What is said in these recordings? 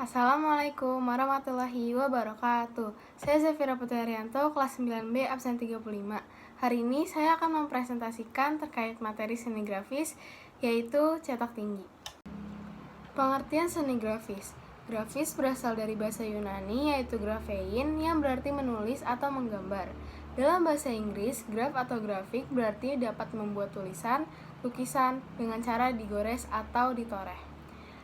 Assalamualaikum warahmatullahi wabarakatuh. Saya Zafira Putri Haryanto, kelas 9B, absen 35. Hari ini saya akan mempresentasikan terkait materi seni grafis, yaitu cetak tinggi. Pengertian seni grafis. Grafis berasal dari bahasa Yunani, yaitu graphein, yang berarti menulis atau menggambar. Dalam bahasa Inggris, graph atau grafik berarti dapat membuat tulisan, lukisan, dengan cara digores atau ditoreh.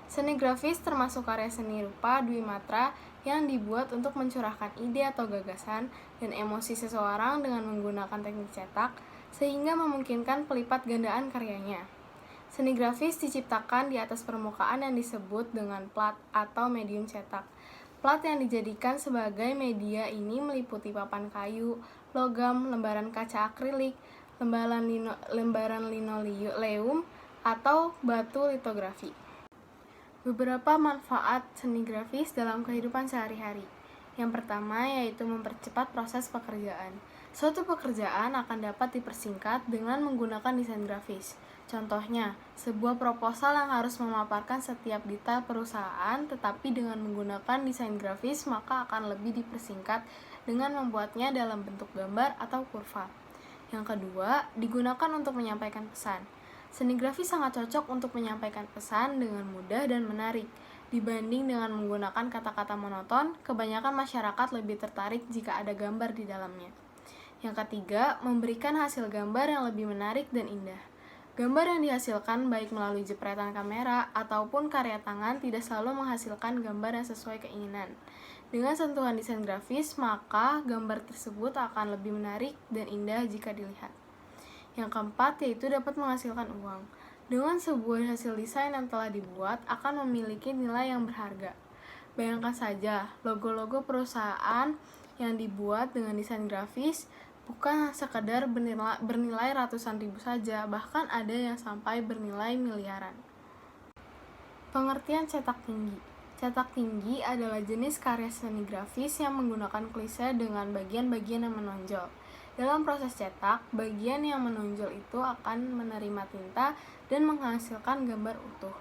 Seni grafis termasuk karya seni rupa dwimatra yang dibuat untuk mencurahkan ide atau gagasan dan emosi seseorang dengan menggunakan teknik cetak, sehingga memungkinkan pelipat gandaan karyanya. Seni grafis diciptakan di atas permukaan yang disebut dengan plat atau medium cetak. Plat yang dijadikan sebagai media ini meliputi papan kayu, logam, lembaran kaca akrilik, lembaran linoleum, atau batu litografi. Beberapa manfaat seni grafis dalam kehidupan sehari-hari. Yang pertama yaitu mempercepat proses pekerjaan. Suatu pekerjaan akan dapat dipersingkat dengan menggunakan desain grafis. Contohnya, sebuah proposal yang harus memaparkan setiap detail perusahaan, tetapi dengan menggunakan desain grafis maka akan lebih dipersingkat dengan membuatnya dalam bentuk gambar atau kurva. Yang kedua, digunakan untuk menyampaikan pesan. Seni grafis sangat cocok untuk menyampaikan pesan dengan mudah dan menarik. Dibanding dengan menggunakan kata-kata monoton, kebanyakan masyarakat lebih tertarik jika ada gambar di dalamnya. Yang ketiga, memberikan hasil gambar yang lebih menarik dan indah. Gambar yang dihasilkan baik melalui jepretan kamera ataupun karya tangan tidak selalu menghasilkan gambar yang sesuai keinginan. Dengan sentuhan desain grafis, maka gambar tersebut akan lebih menarik dan indah jika dilihat. Yang keempat yaitu dapat menghasilkan uang. Dengan sebuah hasil desain yang telah dibuat akan memiliki nilai yang berharga. Bayangkan saja, logo-logo perusahaan yang dibuat dengan desain grafis bukan sekedar bernilai ratusan ribu saja, bahkan ada yang sampai bernilai miliaran. Pengertian cetak tinggi. Cetak tinggi adalah jenis karya seni grafis yang menggunakan klise dengan bagian-bagian yang menonjol. Dalam proses cetak, bagian yang menonjol itu akan menerima tinta dan menghasilkan gambar utuh.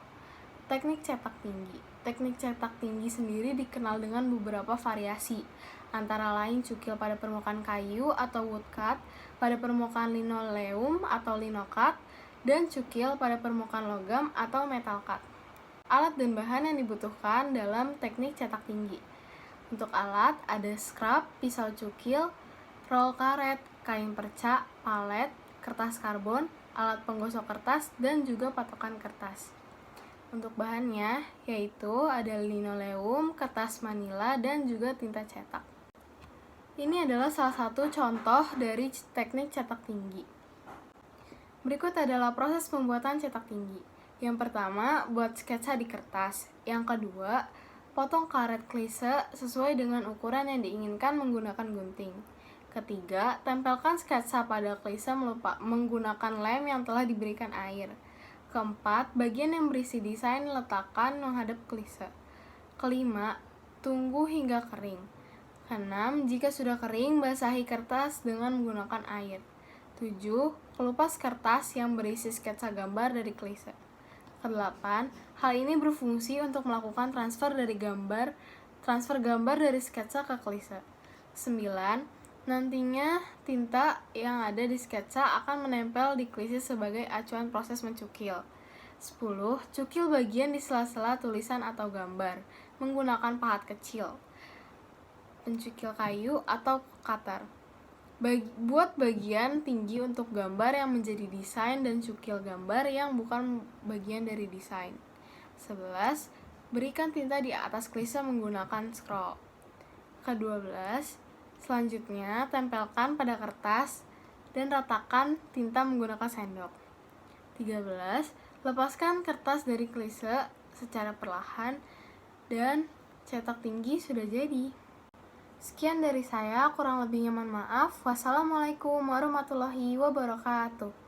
Teknik cetak tinggi. Teknik cetak tinggi sendiri dikenal dengan beberapa variasi, antara lain cukil pada permukaan kayu atau woodcut, pada permukaan linoleum atau linocut, dan cukil pada permukaan logam atau metal cut. Alat dan bahan yang dibutuhkan dalam teknik cetak tinggi. Untuk alat, ada scrap, pisau cukil, roll karet, kain perca, palet, kertas karbon, alat penggosok kertas, dan juga patokan kertas. Untuk bahannya, yaitu ada linoleum, kertas manila, dan juga tinta cetak. Ini adalah salah satu contoh dari teknik cetak tinggi. Berikut adalah proses pembuatan cetak tinggi. Yang pertama, buat sketsa di kertas. Yang kedua, potong karet klise sesuai dengan ukuran yang diinginkan menggunakan gunting. Ketiga, tempelkan sketsa pada klise menggunakan lem yang telah diberikan air. Keempat, bagian yang berisi desain letakkan menghadap klise. Kelima, tunggu hingga kering. Keenam, jika sudah kering, basahi kertas dengan menggunakan air. 7. Kelupas kertas yang berisi sketsa gambar dari klise. Kedelapan, hal ini berfungsi untuk melakukan transfer gambar dari sketsa ke klise. 9. Nantinya, tinta yang ada di sketsa akan menempel di klise sebagai acuan proses mencukil. 10. Cukil bagian di sela-sela tulisan atau gambar menggunakan pahat kecil, pencukil kayu, atau cutter. Buat bagian tinggi untuk gambar yang menjadi desain dan cukil gambar yang bukan bagian dari desain. 11. Berikan tinta di atas klise menggunakan scroll. Ke-12. Selanjutnya, tempelkan pada kertas dan ratakan tinta menggunakan sendok. 13. Lepaskan kertas dari klise secara perlahan dan cetak tinggi sudah jadi. Sekian dari saya, kurang lebihnya mohon maaf. Wassalamualaikum warahmatullahi wabarakatuh.